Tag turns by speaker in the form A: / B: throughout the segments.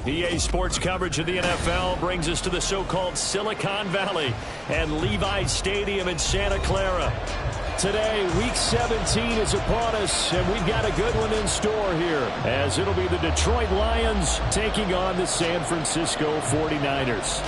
A: EA Sports coverage of the NFL brings us to the so-called Silicon Valley and Levi's Stadium in Santa Clara. Today, Week 17 is upon us, and we've got a good one in store here, as it'll be the Detroit Lions taking on the San Francisco 49ers.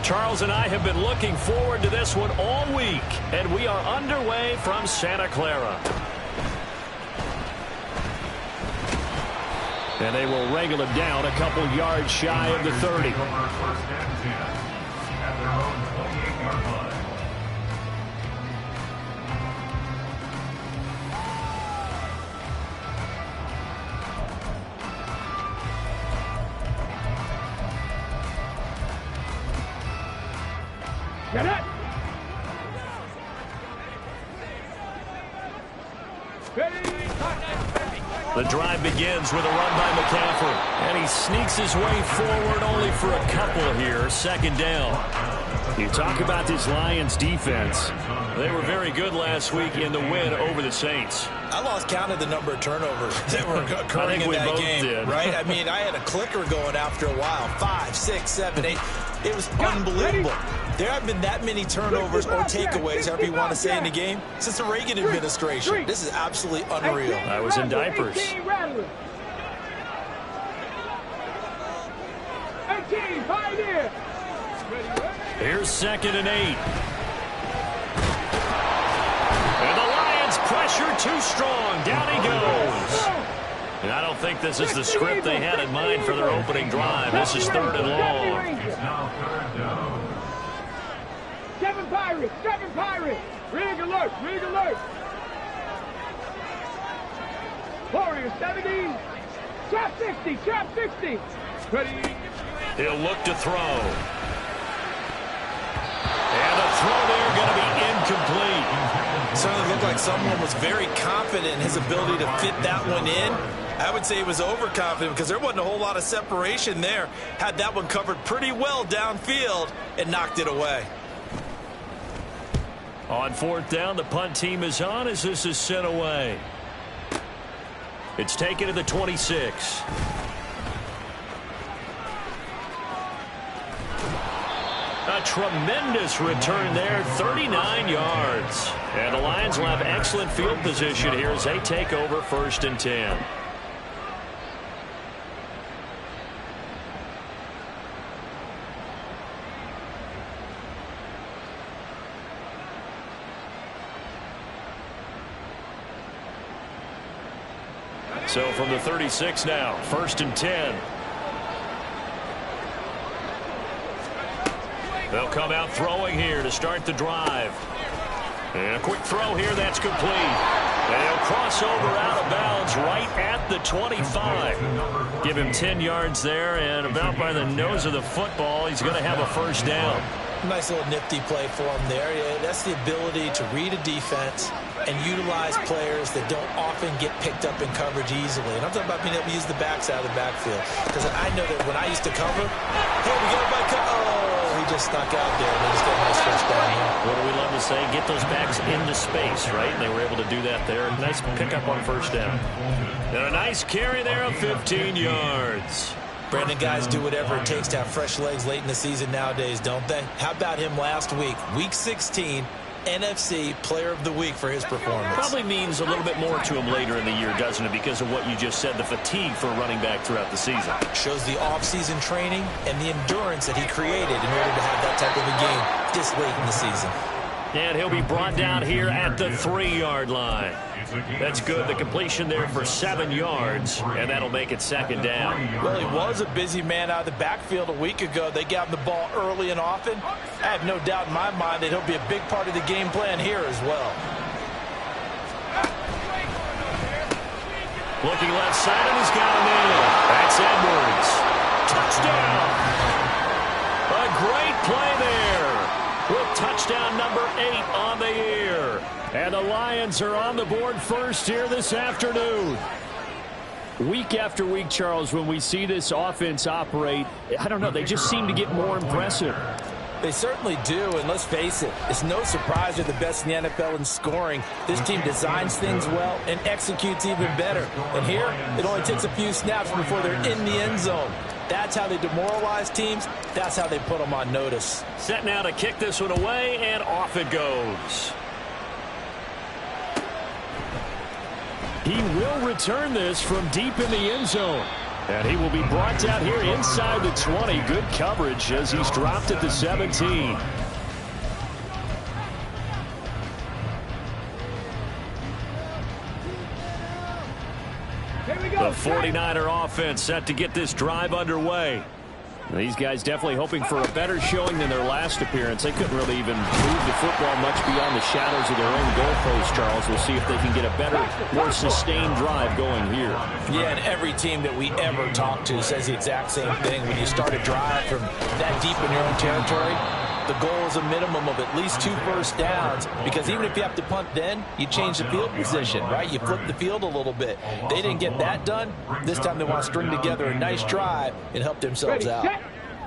A: Charles and I have been looking forward to this one all week, and we are underway from Santa Clara. And they will wrangle him down a couple yards shy of the 30.
B: Get it!
A: The drive begins with a run by McCaffrey, and he sneaks his way forward only for a couple here. Second down. You talk about this Lions defense. They were very good last week in the win over the Saints.
C: I lost count of the number of turnovers that were occurring in that game, right? I mean, I had a clicker going after a while. 5, 6, 7, 8. It was unbelievable. There haven't been that many turnovers or takeaways, however you want to say, in the game since the Reagan administration. This is absolutely unreal.
A: I was in diapers.
B: 18, 5
A: Here's 2nd and 8. And the Lions pressure too strong. Down he goes. And I don't think this is the script they had in mind for their opening drive. This is 3rd and long.
B: It's now 3rd down. 7 Pirates, 7 Pirates. Rig alert, rig alert. Warriors 70. Trap 60, trap 60. Ready.
A: He'll look to throw. And the throw there going to be incomplete.
C: Certainly looked like someone was very confident in his ability to fit that one in. I would say he was overconfident because there wasn't a whole lot of separation there. Had that one covered pretty well downfield and knocked it away.
A: On 4th down, the punt team is on as this is sent away. It's taken to the 26. A tremendous return there, 39 yards. And the Lions will have excellent field position here as they take over 1st and 10. So from the 36 now, 1st and 10. They'll come out throwing here to start the drive. And a quick throw here, that's complete. And he'll cross over out of bounds right at the 25. Give him 10 yards there, and about by the nose of the football, he's going to have a 1st down.
C: Nice little nifty play for him there. Yeah, that's the ability to read a defense and utilize players that don't often get picked up in coverage easily. And I'm talking about being able to use the backside of the backfield. Because I know that when I used to cover, hey, we got everybody he just snuck out there and they just got a nice 1st down here.
A: What do we love to say? Get those backs into space, right? And they were able to do that there. Nice pickup on 1st down. And a nice carry there of 15 yards.
C: Brandon, guys do whatever it takes to have fresh legs late in the season nowadays, don't they? How about him last week? Week 16, NFC Player of the Week for his performance.
A: Probably means a little bit more to him later in the year, doesn't it? Because of what you just said, the fatigue for a running back throughout the season.
C: Shows the offseason training and the endurance that he created in order to have that type of a game this late in the season.
A: And he'll be brought down here at the 3-yard line. That's good. The completion there for 7 yards, and that'll make it 2nd down.
C: Well, he was a busy man out of the backfield a week ago. They got him the ball early and often. I have no doubt in my mind that he'll be a big part of the game plan here as well.
A: Looking left side, and he's got him in. That's Edwards. Touchdown. A great play the Lions are on the board first here this afternoon. Week after week, Charles, when we see this offense operate, I don't know, they just seem to get more impressive.
C: They certainly do, and let's face it, it's no surprise they're the best in the NFL in scoring. This team designs things well and executes even better. And here, it only takes a few snaps before they're in the end zone. That's how they demoralize teams. That's how they put them on notice.
A: Set now to kick this one away, and off it goes. He will return this from deep in the end zone. And he will be brought down here inside the 20. Good coverage as he's dropped at the 17. The 49er offense set to get this drive underway. These guys definitely hoping for a better showing than their last appearance. They couldn't really even move the football much beyond the shadows of their own goalpost, Charles. We'll see if they can get a better, more sustained drive going here.
C: Yeah, and every team that we ever talk to says the exact same thing. When you start a drive from that deep in your own territory, the goal is a minimum of at least 2 first downs, because even if you have to punt then, you change the field position, right? You flip the field a little bit. They didn't get that done. This time they want to string together a nice drive and help themselves out.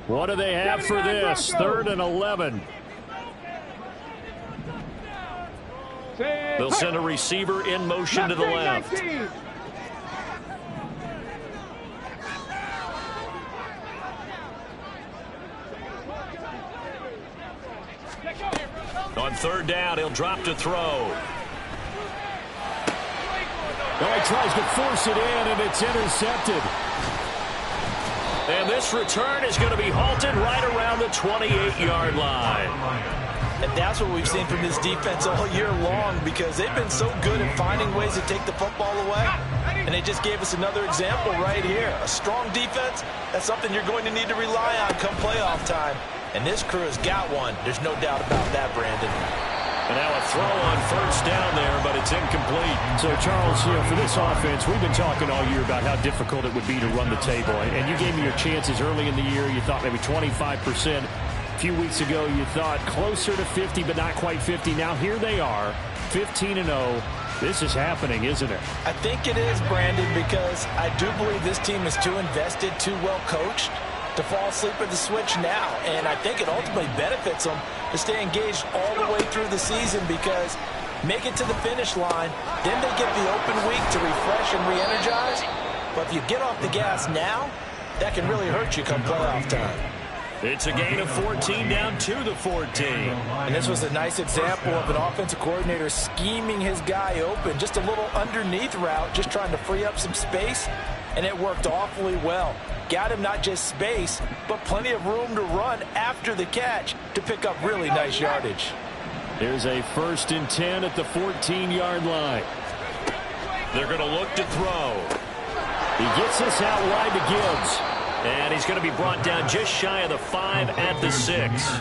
A: What do they have for this? 3rd and 11. They'll send a receiver in motion to the left. On 3rd down, he'll drop to throw. Well, he tries to force it in, and it's intercepted. And this return is going to be halted right around the 28-yard line.
C: And that's what we've seen from this defense all year long, because they've been so good at finding ways to take the football away. And they just gave us another example right here. A strong defense, that's something you're going to need to rely on come playoff time. And this crew has got one. There's no doubt about that, Brandon.
A: And now a throw on 1st down there, but it's incomplete. So, Charles, for this offense, we've been talking all year about how difficult it would be to run the table. And you gave me your chances early in the year. You thought maybe 25%. A few weeks ago, you thought closer to 50, but not quite 50. Now here they are, 15-0. This is happening, isn't it?
C: I think it is, Brandon, because I do believe this team is too invested, too well coached to fall asleep at the switch now. And I think it ultimately benefits them to stay engaged all the way through the season, because make it to the finish line, then they get the open week to refresh and re-energize. But if you get off the gas now, that can really hurt you come playoff time.
A: It's a gain of 14 down to the 14.
C: And this was a nice example of an offensive coordinator scheming his guy open. Just a little underneath route, just trying to free up some space, and it worked awfully well. Got him not just space, but plenty of room to run after the catch to pick up really nice yardage.
A: Here's a 1st and 10 at the 14-yard line. They're going to look to throw. He gets this out wide to Gibbs. And he's going to be brought down just shy of the 5 at the 6.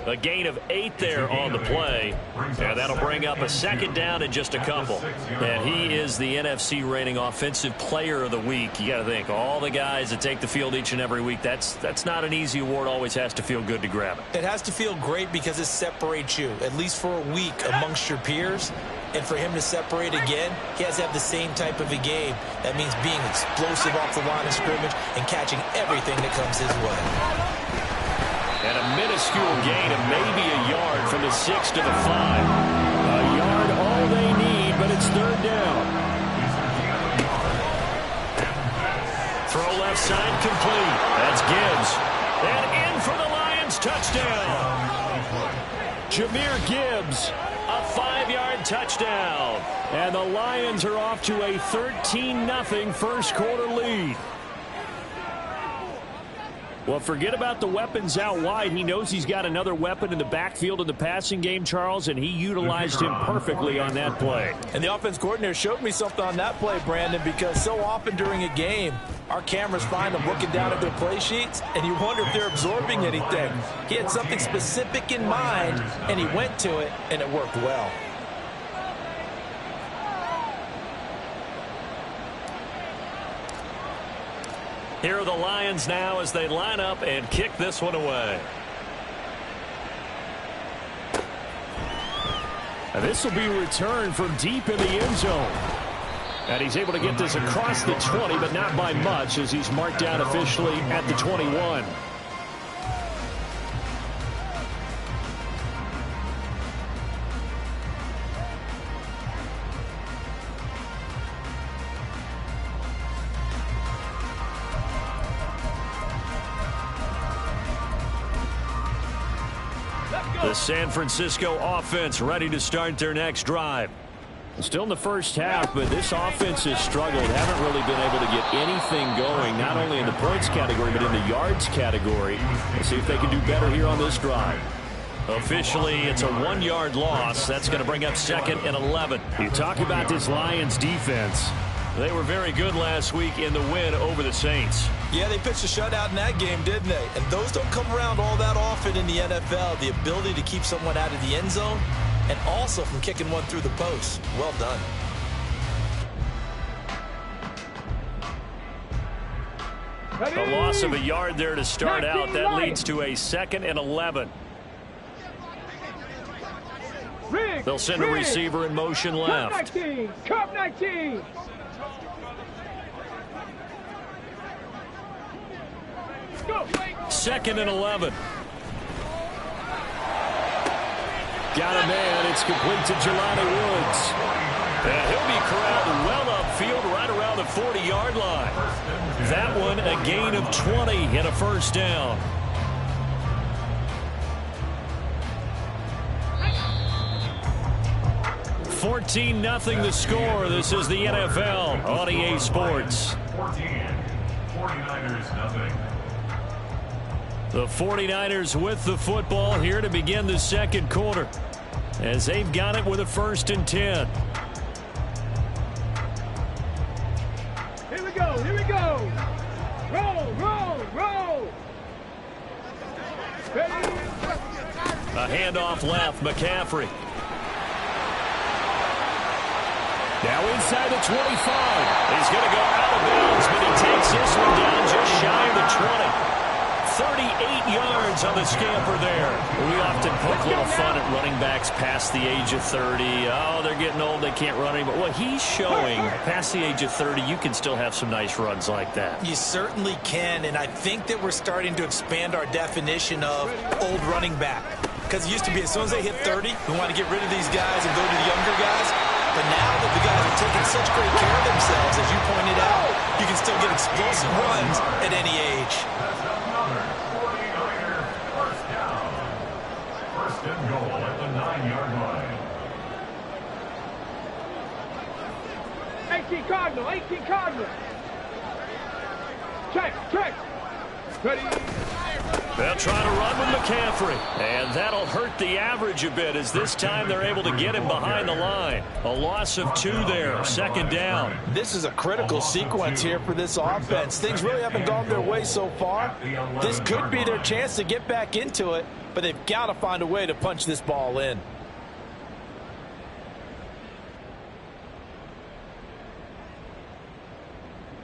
A: A gain of 8 there on the play. And that'll bring up a 2nd down and just a couple. And he is the NFC reigning offensive player of the week. You got to think, all the guys that take the field each and every week, that's not an easy award. Always has to feel good to grab it.
C: It has to feel great because it separates you, at least for a week, amongst your peers. And for him to separate again, he has to have the same type of a game. That means being explosive off the line of scrimmage and catching everything that comes his way.
A: And a minuscule gain of maybe a yard from the 6 to the 5. A yard all they need, but it's 3rd down. Throw left side complete. That's Gibbs. And in for the Lions touchdown. Jahmyr Gibbs. A 5-yard touchdown. And the Lions are off to a 13-0 first quarter lead. Well, forget about the weapons out wide. He knows he's got another weapon in the backfield in the passing game, Charles, and he utilized him perfectly on that play.
C: And the offense coordinator showed me something on that play, Brandon, because so often during a game, our cameras find them looking down at their play sheets, and you wonder if they're absorbing anything. He had something specific in mind, and he went to it, and it worked well.
A: Here are the Lions now as they line up and kick this one away. And this will be returned from deep in the end zone. And he's able to get this across the 20, but not by much, as he's marked down officially at the 21. The San Francisco offense ready to start their next drive. Still in the first half, but this offense has struggled. Haven't really been able to get anything going, not only in the points category, but in the yards category. Let's see if they can do better here on this drive. Officially, it's a 1-yard loss. That's going to bring up 2nd and 11. You talk about this Lions defense. They were very good last week in the win over the Saints.
C: Yeah, they pitched a shutout in that game, didn't they? And those don't come around all that often in the NFL. The ability to keep someone out of the end zone and also from kicking one through the post. Well done.
A: A loss of a yard there to start out. That leads to a 2nd and 11. They'll send a receiver in motion left.
B: Cup 19. Go.
A: 2nd and 11. Got a man. It's complete to Jelani Woods. And he'll be corralled well upfield right around the 40-yard line. That one a gain of 20 and a first down. $14-0 the score. This is the NFL on EA Sports.
D: 49ers nothing.
A: The 49ers with the football here to begin the second quarter, as they've got it with a 1st and 10.
B: Here we go. Here we go. Roll, roll, roll. Ready.
A: A handoff left, McCaffrey. Now inside the 25. He's going to go out of bounds, but he takes this one down just shy of the 20. 38 yards on the scamper there. We often poke a little fun at running backs past the age of 30. Oh, they're getting old, they can't run anymore. Well, he's showing past the age of 30, you can still have some nice runs like that.
C: You certainly can, and I think that we're starting to expand our definition of old running back. Because it used to be as soon as they hit 30, we want to get rid of these guys and go to the younger guys. But now that the guys are taking such great care of themselves, as you pointed out, you can still get explosive runs at any age.
D: First and goal at the 9-yard line.
B: 18 Cardinal, 18 Cardinal. Check. Ready.
A: They'll try to run with McCaffrey, and that'll hurt the average a bit, as this time they're able to get him behind the line. A loss of 2 there, 2nd down.
C: This is a critical sequence here for this offense. Things really haven't gone their way so far. This could be their chance to get back into it, but they've got to find a way to punch this ball in.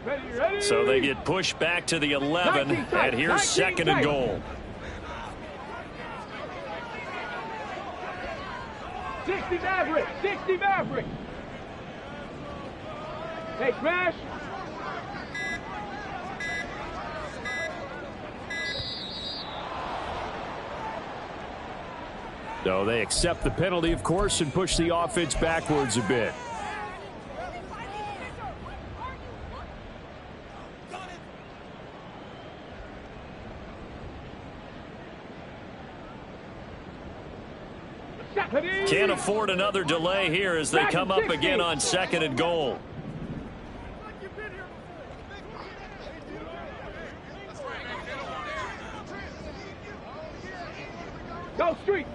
B: Ready.
A: So they get pushed back to the 11, and here's 2nd and goal.
B: 60 Maverick. Hey, Crash.
A: So they accept the penalty, of course, and push the offense backwards a bit. Can't afford another delay here as they come up again on 2nd and goal.
B: Go street.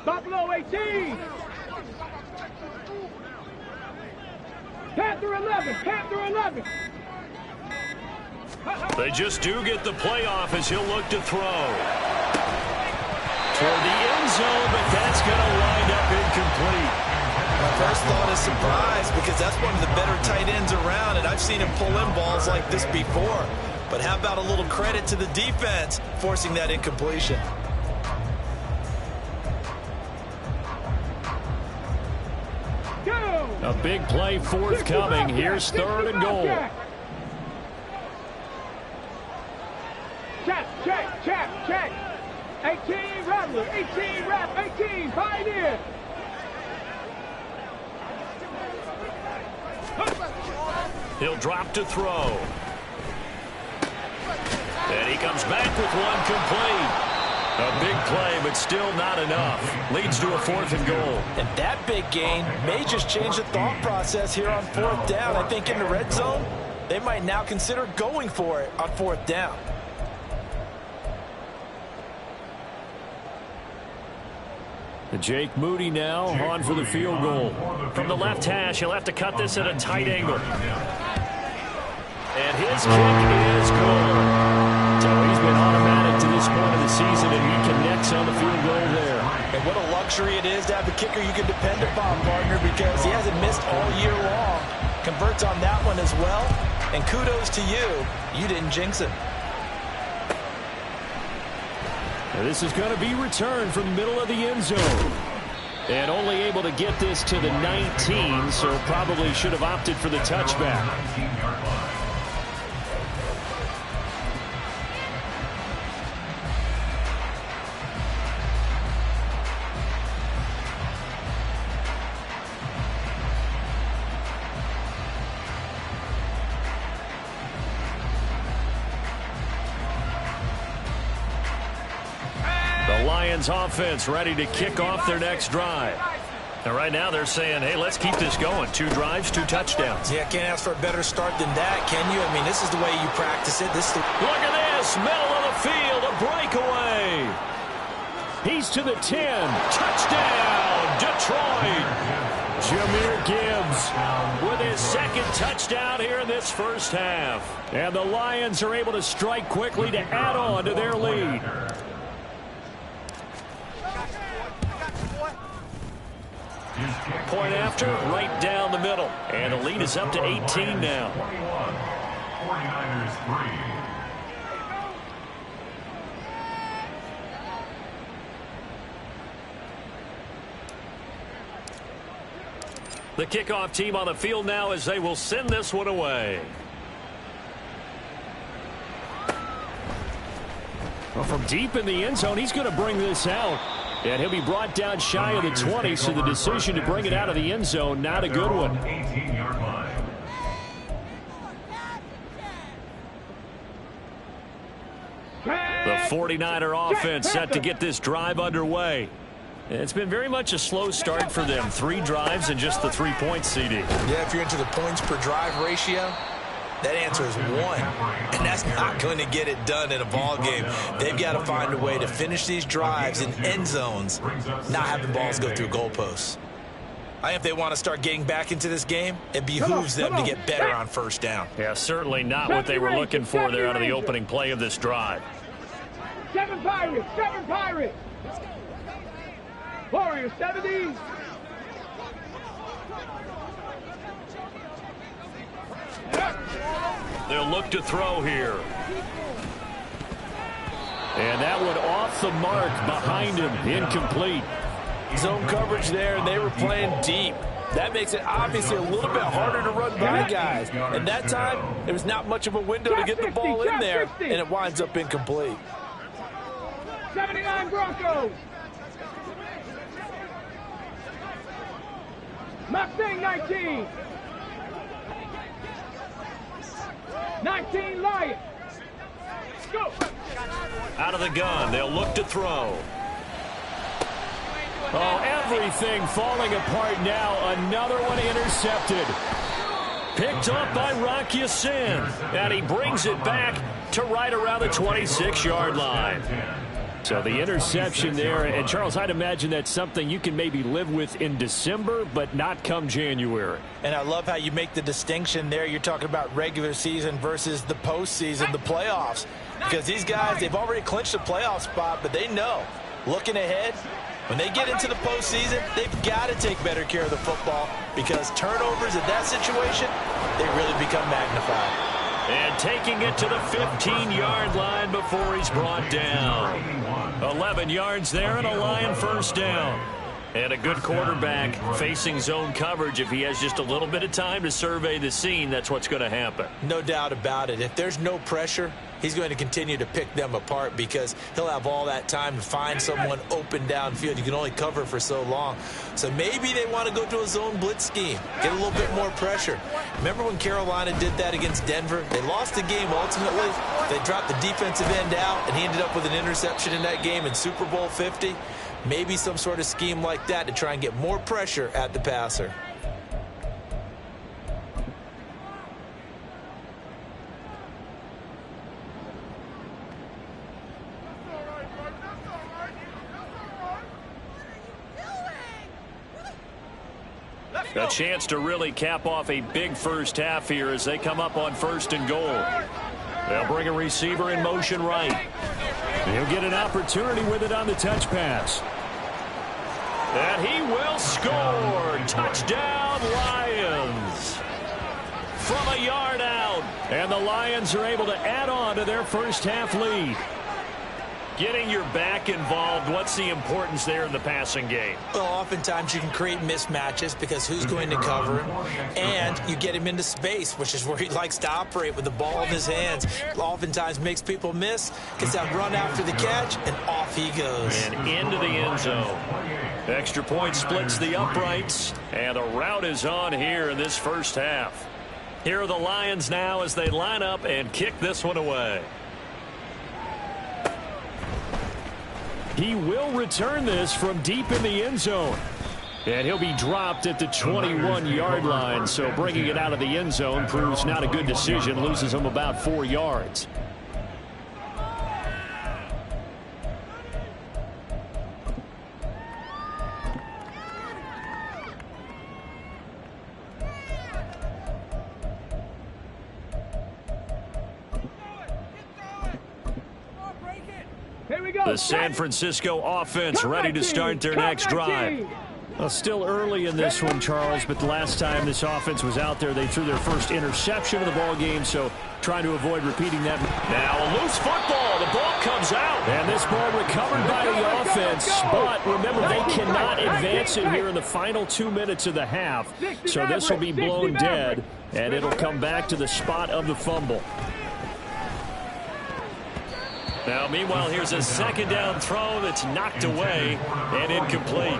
B: Buffalo 18. Panther 11.
A: They just do get the playoff as he'll look to throw. Toward the end zone, but that's going to wind up incomplete.
C: My first thought is surprise, because that's one of the better tight ends around, and I've seen him pull in balls like this before. But how about a little credit to the defense forcing that incompletion?
A: A big play forthcoming. Here's 3rd and goal.
B: Check. 18, Rattler. 18, Rattler. 18, Pioneer.
A: He'll drop to throw. And he comes back with one complete. A big play, but still not enough. Leads to a 4th and goal.
C: And that big gain may just change the thought process here on 4th down. I think in the red zone, they might now consider going for it on 4th down.
A: Jake Moody now on for the field goal. From the left hash, he'll have to cut this at a tight angle. And his kick is good. So he's been automatic to this point of the season, and he connects on the field goal there.
C: And what a luxury it is to have a kicker you can depend upon, partner, because he hasn't missed all year long. Converts on that one as well. And kudos to you. You didn't jinx him.
A: Now this is going to be returned from the middle of the end zone. And only able to get this to the 19, so probably should have opted for the touchback. Lions offense ready to kick off their next drive. And right now they're saying, hey, let's keep this going. 2 drives, 2 touchdowns.
C: Yeah, can't ask for a better start than that, can you? I mean, this is the way you practice it. Look
A: at this, middle of the field, a breakaway. He's to the 10. Touchdown, Detroit. Jahmyr Gibbs with his 2nd touchdown here in this first half. And the Lions are able to strike quickly to add on to their lead. Point after, right down the middle. And the lead is up to 18 now.
D: 49ers 3.
A: The kickoff team on the field now as they will send this one away. Well, from deep in the end zone, he's going to bring this out. And he'll be brought down shy of the 20, so the decision to bring it out of the end zone, not a good one.
D: 18-yard line.
A: The 49er offense set to get this drive underway. It's been very much a slow start for them. 3 drives and just the 3 points, CD.
C: Yeah, if you're into the points per drive ratio, that answer is 1. And that's not going to get it done in a ball game. They've got to find a way to finish these drives in end zones, not having balls go through goalposts. I think if they want to start getting back into this game, it behooves them to get better on 1st down.
A: Yeah, certainly not what they were looking for there out of the opening play of this drive.
B: 7 Pirates, 7 Pirates. Warriors, 70.
A: They'll look to throw here. And that one off the mark behind him, incomplete.
C: Zone coverage there, and they were playing deep. That makes it obviously a little bit harder to run by guys. And that time, there was not much of a window to get the ball in there, and it winds up incomplete.
B: 79 Broncos. Mustang 19. 19 Lions. Go.
A: Out of the gun, they'll look to throw. Oh, everything falling apart now. Another one intercepted. Picked up by Rock Ya-Sin. And he brings it back to right around the 26-yard line. So the interception there. And, Charles, I'd imagine that's something you can maybe live with in December, but not come January.
C: And I love how you make the distinction there. You're talking about regular season versus the postseason, the playoffs. Because these guys, they've already clinched a playoff spot, but they know, looking ahead, when they get into the postseason, they've got to take better care of the football because turnovers in that situation, they really become magnified.
A: And taking it to the 15-yard line before he's brought down. 11 yards there and a Lion first down. And a good quarterback facing zone coverage, if he has just a little bit of time to survey the scene, that's what's going to happen.
C: No doubt about it. If there's no pressure, he's going to continue to pick them apart because he'll have all that time to find someone open downfield. You can only cover for so long. So maybe they want to go to a zone blitz scheme, get a little bit more pressure. Remember when Carolina did that against Denver? They lost the game ultimately. They dropped the defensive end out, and he ended up with an interception in that game in Super Bowl 50. Maybe some sort of scheme like that to try and get more pressure at the passer.
A: A chance to really cap off a big first half here as they come up on 1st and goal. They'll bring a receiver in motion right. He'll get an opportunity with it on the touch pass. And he will score. Touchdown, Lions. From a yard out. And the Lions are able to add on to their first half lead. Getting your back involved, what's the importance there in the passing game?
C: Well, oftentimes you can create mismatches because who's going to cover him, and you get him into space, which is where he likes to operate with the ball in his hands. Oftentimes makes people miss, gets that run after the catch, and off he goes.
A: And into the end zone. Extra point splits the uprights, and a route is on here in this first half. Here are the Lions now as they line up and kick this one away. He will return this from deep in the end zone. And he'll be dropped at the 21-yard line. So bringing it out of the end zone proves not a good decision. Loses him about 4 yards. The San Francisco offense ready to start their next drive. Well, still early in this one, Charles, but the last time this offense was out there, they threw their first interception of the ball game, so trying to avoid repeating that. Now a loose football. The ball comes out. And this ball recovered by the offense, but remember, they cannot advance it here in the final 2 minutes of the half, so this will be blown dead, and it'll come back to the spot of the fumble. Now, meanwhile, here's a second down throw that's knocked away and incomplete.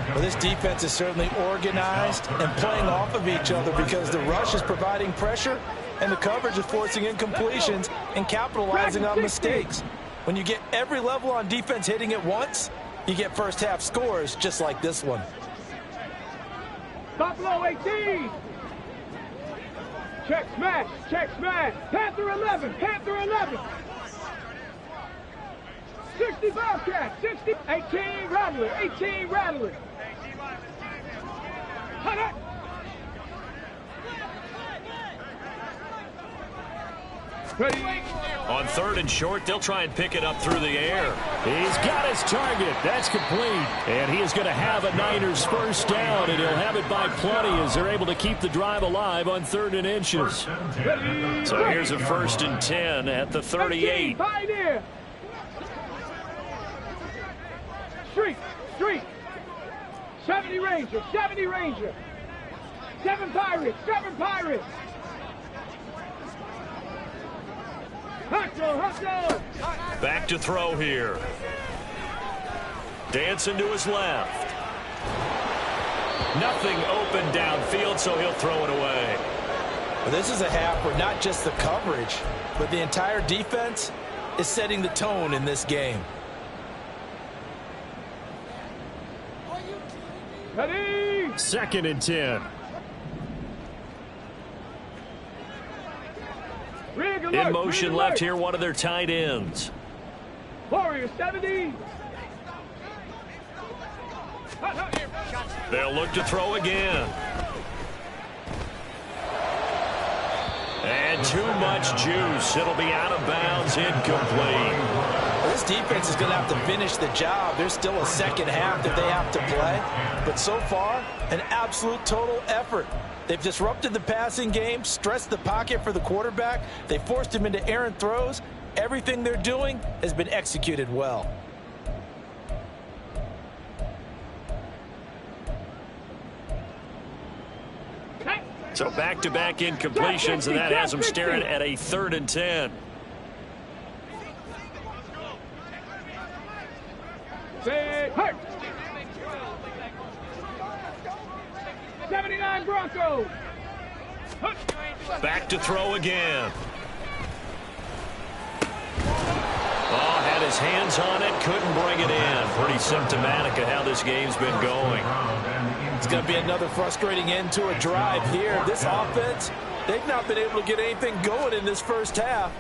C: Well, this defense is certainly organized and playing off of each other because the rush is providing pressure and the coverage is forcing incompletions and capitalizing on mistakes. When you get every level on defense hitting at once, you get first half scores just like this one.
B: Buffalo 18. Check smash, check smash. Panther 11, Panther 11. 60 Bobcat, 60, 18 Rattler, 18 Rattler. Ready?
A: On 3rd and short, they'll try and pick it up through the air. He's got his target. That's complete. And he is going to have a Niners first down, and he'll have it by plenty as they're able to keep the drive alive on 3rd and inches. So here's a 1st and 10 at the 38.
B: Pioneer. Street. 70 Ranger, 70 Ranger. 7 Pirates, 7 Pirates. Hustle.
A: Back to throw here. Dancing to his left. Nothing open downfield, so he'll throw it away.
C: Well, this is a half where not just the coverage, but the entire defense is setting the tone in this game.
B: Ready?
A: 2nd and 10. In motion left here, one of their tight ends.
B: Warrior 70.
A: They'll look to throw again. And too much juice. It'll be out of bounds, incomplete.
C: Well, this defense is going to have to finish the job. There's still a second half that they have to play. But so far, an absolute total effort. They've disrupted the passing game, stressed the pocket for the quarterback. They forced him into errant throws. Everything they're doing has been executed well.
A: So back-to-back incompletions, and that has them staring at a 3rd and 10.
B: Say, hurt. 79 Broncos.
A: Back to throw again. Oh, had his hands on it, couldn't bring it in. Pretty symptomatic of how this game's been going.
C: It's going to be another frustrating end to a drive here. This offense, they've not been able to get anything going in this first half.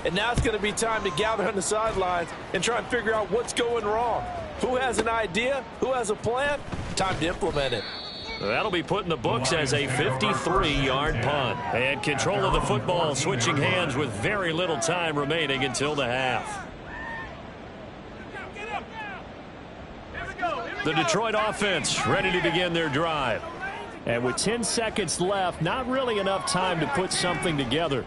C: And now it's going to be time to gather on the sidelines and try and figure out what's going wrong. Who has an idea? Who has a plan? Time to implement it.
A: That'll be put in the books as a 53-yard punt. And control of the football switching hands with very little time remaining until the half. The Detroit offense ready to begin their drive. And with 10 seconds left, not really enough time to put something together.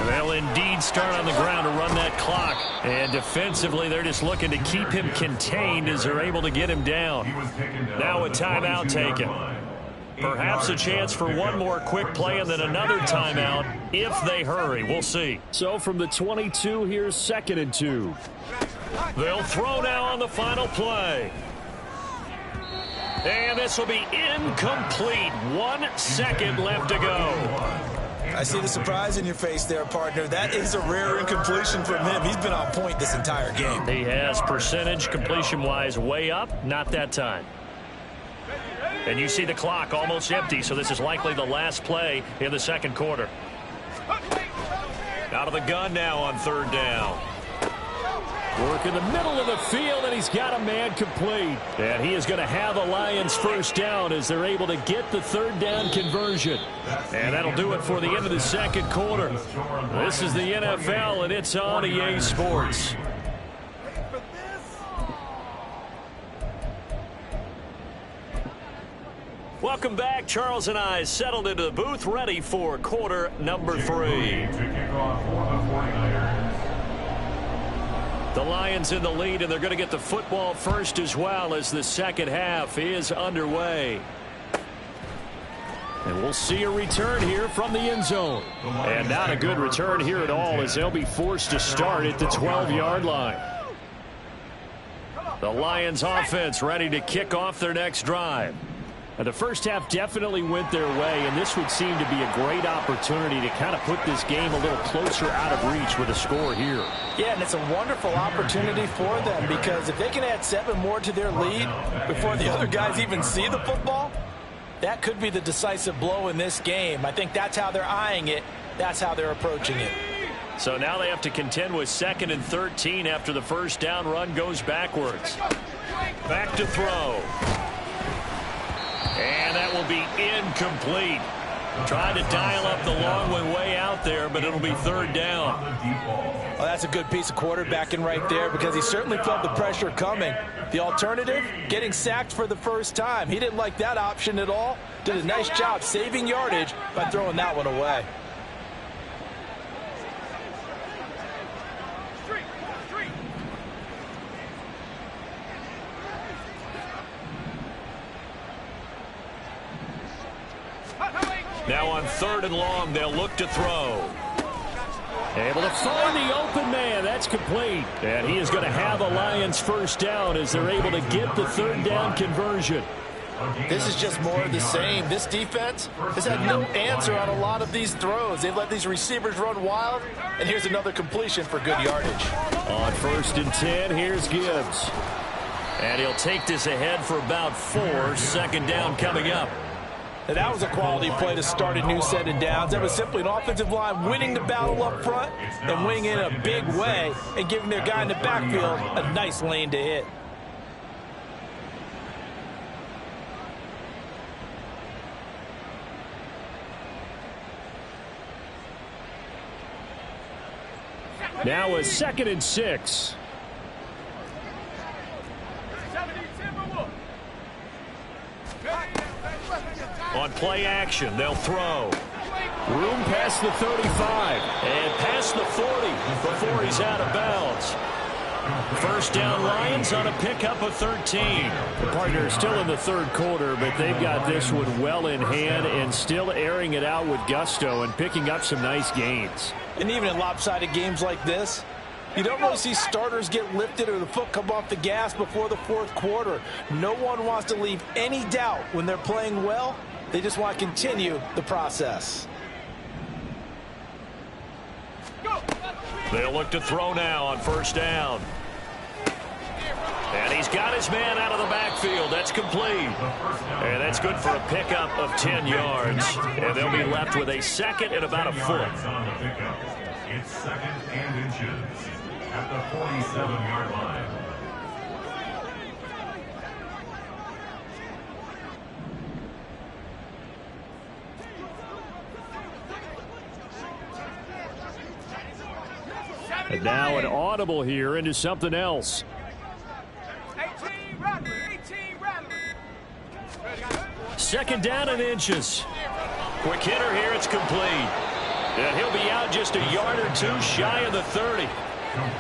A: They'll indeed start on the ground to run that clock. And defensively, they're just looking to keep him contained as they're able to get him down. Now a timeout taken. Perhaps a chance for one more quick play and then another timeout if they hurry. We'll see. So from the 22, here's 2nd and 2. They'll throw now on the final play. And this will be incomplete. 1 second left to go.
C: I see the surprise in your face there, partner. That is a rare incompletion from him. He's been on point this entire game.
A: He has percentage completion-wise way up. Not that time. And you see the clock almost empty, so this is likely the last play in the 2nd quarter. Out of the gun now on 3rd down. Work in the middle of the field, and he's got a man complete. And he is going to have the Lions first down as they're able to get the 3rd down conversion. And that'll do it for the end of the 2nd quarter. This is the NFL, and it's on EA Sports. Welcome back. Charles and I settled into the booth, ready for quarter number 3. The Lions in the lead, and they're going to get the football first as well as the 2nd half is underway. And we'll see a return here from the end zone. And not a good return here at all as they'll be forced to start at the 12-yard line. The Lions offense ready to kick off their next drive. And the first half definitely went their way, and this would seem to be a great opportunity to kind of put this game a little closer out of reach with a score here.
C: Yeah, and it's a wonderful opportunity for them because if they can add 7 more to their lead before the other guys even see the football, that could be the decisive blow in this game. I think that's how they're eyeing it. That's how they're approaching it.
A: So now they have to contend with 2nd and 13 after the first down run goes backwards. Back to throw. And that will be incomplete. Trying to dial up the long one way out there, but it'll be 3rd down.
C: Well, that's a good piece of quarterbacking right there because he certainly felt the pressure coming. The alternative, getting sacked for the first time. He didn't like that option at all. Did a nice job saving yardage by throwing that one away.
A: Now on 3rd and long, they'll look to throw. Able to find the open man. That's complete. And he is going to have a Lions first down as they're able to get the 3rd down conversion.
C: This is just more of the same. This defense has had no answer on a lot of these throws. They've let these receivers run wild, and here's another completion for good yardage.
A: On 1st and 10, here's Gibbs. And he'll take this ahead for about 4. 2nd down coming up.
C: And that was a quality play to start a new set of downs. That was simply an offensive line winning the battle up front and winning in a big way and giving their guy in the backfield a nice lane to hit.
A: Now a 2nd and 6. On play action, they'll throw. Room past the 35 and past the 40 before he's out of bounds. First down Lions on a pickup of 13.
B: The partner is still in the third quarter, but they've got this one well in hand and still airing it out with gusto and picking up some nice gains.
C: And even in lopsided games like this, you don't really see starters get lifted or the foot come off the gas before the fourth quarter. No one wants to leave any doubt when they're playing well. They just want to continue the process.
A: They'll look to throw now on first down. And he's got his man out of the backfield. That's complete. And that's good for a pickup of 10 yards. And they'll be left with a second and about a foot.
D: It's second and inches at the 47-yard line.
B: And now an audible here into something else. 18 Rattler, 18 Rattler.
A: Second down and inches. Quick hitter here. It's complete. And he'll be out just a yard or two shy of the 30.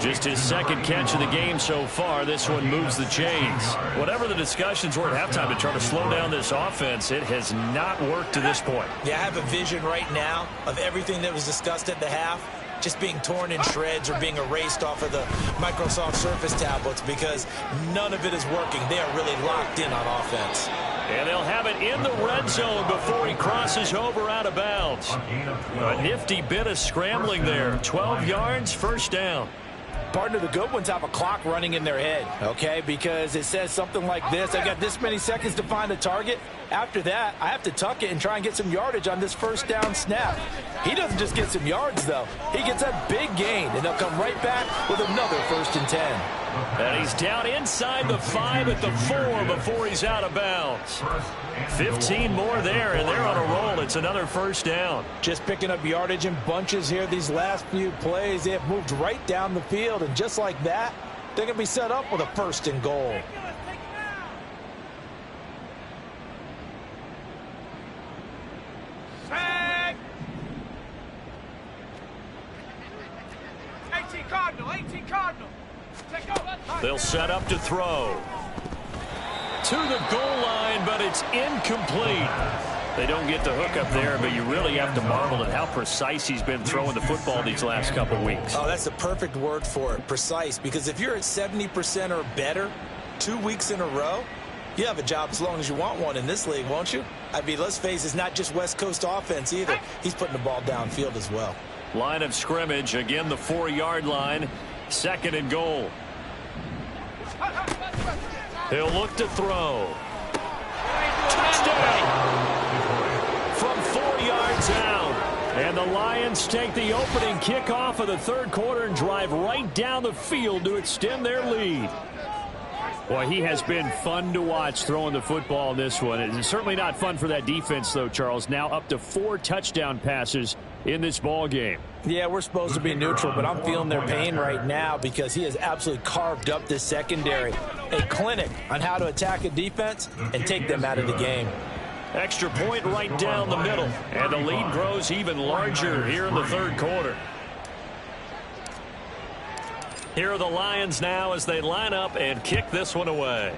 A: Just his second catch of the game so far. This one moves the chains. Whatever the discussions were at halftime to try to slow down this offense, it has not worked to this point.
C: Yeah, I have a vision right now of everything that was discussed at the half just being torn in shreds or being erased off of the Microsoft Surface tablets because none of it is working. They are really locked in on offense.
A: And they'll have it in the red zone before he crosses over out of bounds. A nifty bit of scrambling there. 12 yards, first down.
C: Partner, the good ones have a clock running in their head, okay, because it says something like this. I've got this many seconds to find a target. After that, I have to tuck it and try and get some yardage on this first down snap. He doesn't just get some yards, though. He gets a big gain, and they'll come right back with another 1st and 10.
A: And he's down inside the 5 at the 4 before he's out of bounds. 15 more there, and they're on a roll. It's another first down.
C: Just picking up yardage in bunches here these last few plays. They have moved right down the field, and just like that, they're going to be set up with a 1st and goal.
B: Tag. 18 Cardinal, 18 Cardinal.
A: They'll set up to throw. To the goal line, but it's incomplete. They don't get the hook up there, but you really have to marvel at how precise he's been throwing the football these last couple weeks.
C: Oh, that's the perfect word for it, precise, because if you're at 70% or better 2 weeks in a row, you have a job as long as you want one in this league, won't you? I mean, let's face it, it's not just West Coast offense either. He's putting the ball downfield as well.
A: Line of scrimmage, again the 4-yard line, 2nd and goal. He'll look to throw. Touchdown! From 4 yards out. And the Lions take the opening kickoff of the third quarter and drive right down the field to extend their lead. Boy, he has been fun to watch throwing the football in this one. It's certainly not fun for that defense, though, Charles. Now up to 4 touchdown passes in this ball game.
C: Yeah, we're supposed to be neutral, but I'm feeling their pain right now because he has absolutely carved up this secondary. A clinic on how to attack a defense and take them out of the game.
A: Extra point right down the middle. And the lead grows even larger here in the third quarter. Here are the Lions now as they line up and kick this one away.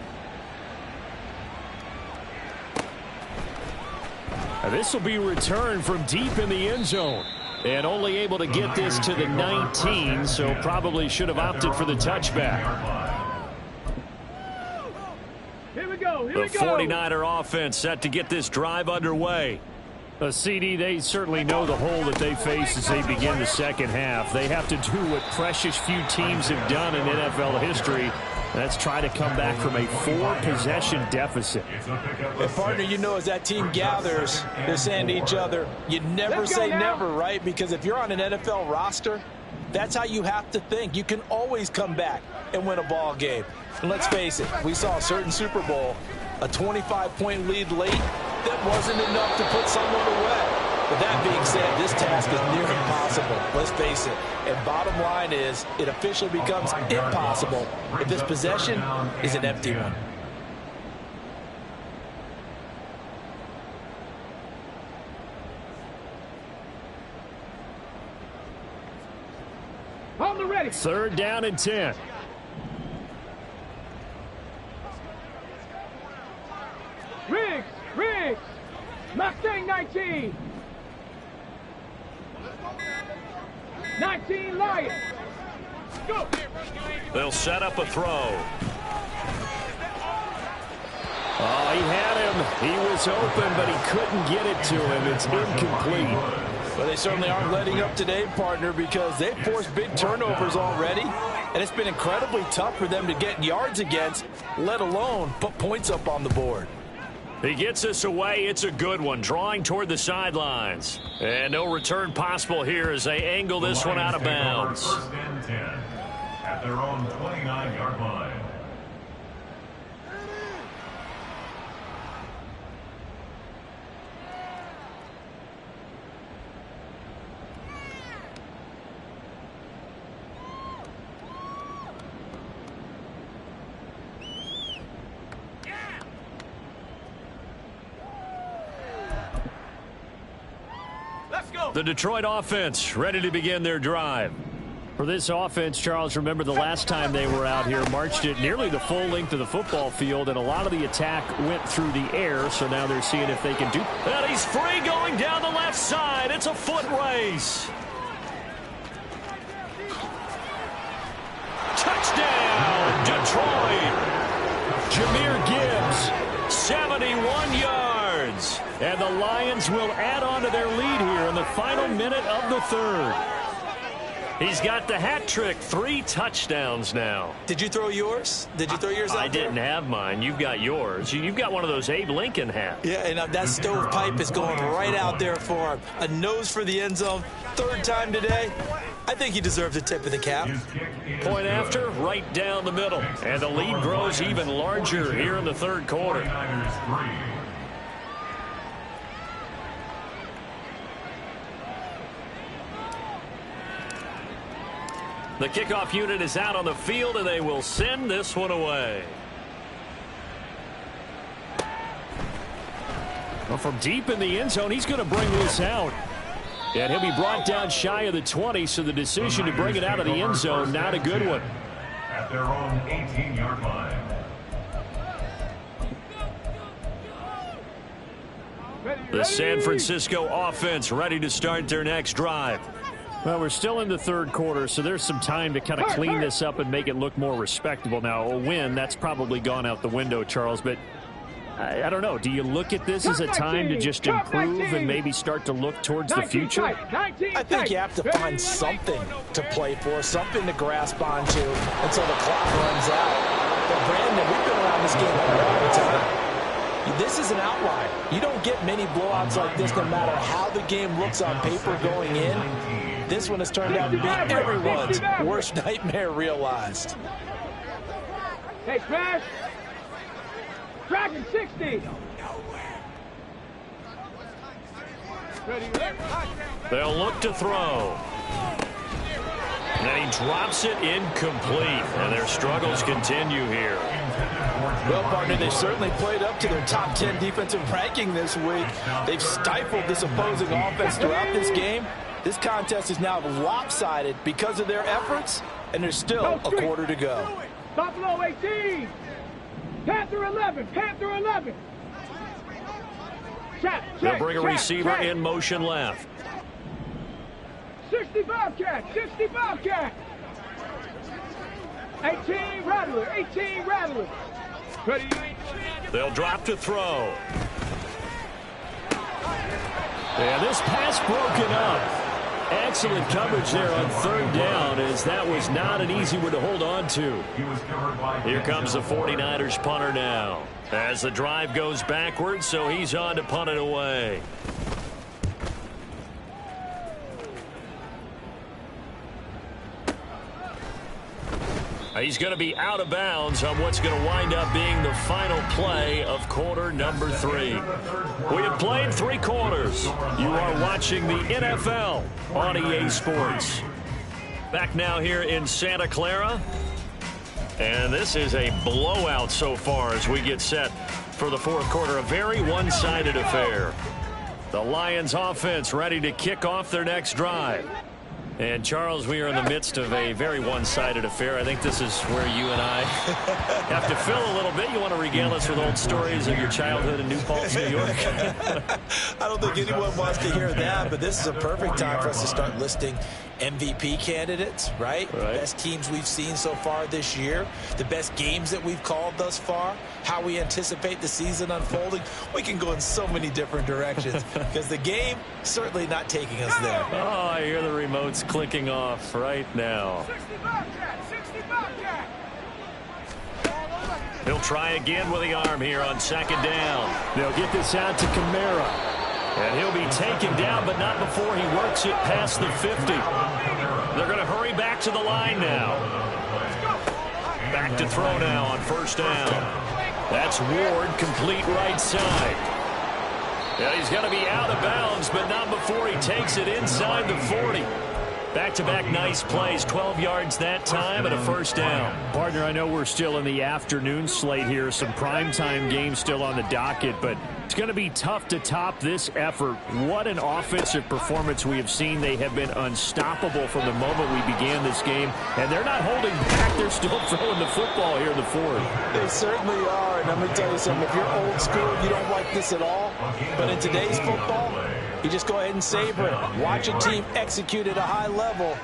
B: This will be returned from deep in the end zone. And only able to get this to the 19, so probably should have opted for the touchback.
E: Here we go.
A: The 49er offense set to get this drive underway.
B: CD, they certainly know the hole that they face as they begin the second half. They have to do what precious few teams have done in NFL history. That's try to come back from a 4-possession deficit.
C: And partner, you know, as that team gathers, they're saying to each other, you never say never, right? Because if you're on an NFL roster, that's how you have to think. You can always come back and win a ball game. And let's face it, we saw a certain Super Bowl, a 25-point lead late, that wasn't enough to put someone away. But that being said, this task is near impossible. Let's face it. And bottom line is, it officially becomes impossible if this possession is an empty one.
E: On the ready.
B: 3rd down and 10.
E: 19. 19 Lions. Go.
A: They'll set up a throw. Oh, he had him. He was open, but he couldn't get it to him. It's incomplete.
C: Well, they certainly aren't letting up today, partner, because they've forced big turnovers already, and it's been incredibly tough for them to get yards against, let alone put points up on the board.
A: He gets this away. It's a good one, drawing toward the sidelines. And no return possible here as they angle this one out of bounds.
D: First and 10 at their own 29-yard line.
A: The Detroit offense ready to begin their drive.
B: For this offense, Charles, remember the last time they were out here, marched it nearly the full length of the football field, and a lot of the attack went through the air, so now they're seeing if they can do.
A: And he's free going down the left side. It's a foot race. Touchdown, Detroit. Jahmyr Gibbs, 71 yards. And the Lions will add on to their lead here in the final minute of the third. He's got the hat trick, 3 touchdowns now.
C: Did you throw yours? Did you throw yours out
A: I didn't have mine. You've got yours. You've got one of those Abe Lincoln hats.
C: Yeah, and that stovepipe is going right out there for him. A nose for the end zone. 3rd time today. I think he deserves a tip of the cap.
A: Point after, right down the middle. And the lead grows even larger here in the third quarter. The kickoff unit is out on the field, and they will send this one away.
B: Well, from deep in the end zone, he's going to bring this out. And he'll be brought down shy of the 20, so the decision to bring it out of the end zone, not a good one.
D: At their own 18-yard line.
A: The San Francisco offense ready to start their next drive.
B: Well, we're still in the third quarter, so there's some time to kind of clean this up and make it look more respectable. Now, a win, that's probably gone out the window, Charles, but I don't know. Do you look at this as a time to just improve and maybe start to look towards the future?
C: I think you have to find something to play for, something to grasp onto until the clock runs out. But, Brandon, we've been around this game a long time. This is an outlier. You don't get many blowouts like this no matter how the game looks on paper going in. This one has turned out to be everyone's worst nightmare realized.
E: Hey, Smash. Tracking 60.
A: They'll look to throw. And he drops it incomplete. And their struggles continue here.
C: Well, partner, they certainly played up to their top 10 defensive ranking this week. They've stifled this opposing offense throughout this game. This contest is now lopsided because of their efforts, and there's still a quarter to go.
E: Buffalo 18. Panther 11. Panther 11.
A: They'll bring a receiver in motion left.
E: 60 Bobcat. 60 Bobcat. 18 Rattler. 18 Rattler. Ready.
A: They'll drop to throw. And this pass broken up. Excellent coverage there on 3rd down, as that was not an easy one to hold on to. Here comes the 49ers punter now. As the drive goes backwards, so he's on to punt it away. He's going to be out of bounds on what's going to wind up being the final play of quarter number 3. We have played 3 quarters. You are watching the NFL on EA Sports. Back now here in Santa Clara. And this is a blowout so far as we get set for the 4th quarter. A very one-sided affair. The Lions offense ready to kick off their next drive.
B: And, Charles, we are in the midst of a very one-sided affair. I think this is where you and I have to fill a little bit. You want to regale us with old stories of your childhood in New Paltz, New York?
C: I don't think anyone wants to hear that, but this is a perfect time for us to start listing MVP candidates, right? Best teams we've seen so far this year, the best games that we've called thus far, how we anticipate the season unfolding. We can go in so many different directions because the game certainly not taking us there.
B: Oh, I hear the remotes clicking off right now.
E: 60 Bobcat, 60 Bobcat.
B: He'll try again with the arm here on second down.
A: They'll get this out to Kamara.
B: And he'll be taken down, but not before he works it past the 50. They're going to hurry back to the line now. Back to throw now on first down. That's Ward, complete right side. Yeah, he's going to be out of bounds, but not before he takes it inside the 40. Back-to-back nice plays, 12 yards that time and a first down.
A: Partner, I know we're still in the afternoon slate here, some primetime games still on the docket, but it's going to be tough to top this effort. What an offensive performance we have seen. They have been unstoppable from the moment we began this game, and they're not holding back. They're still throwing the football here in the fourth.
C: They certainly are, and I'm going to tell you something. If you're old school, you don't like this at all, but in today's football, you just go ahead and savor it. Watch a team execute at a high level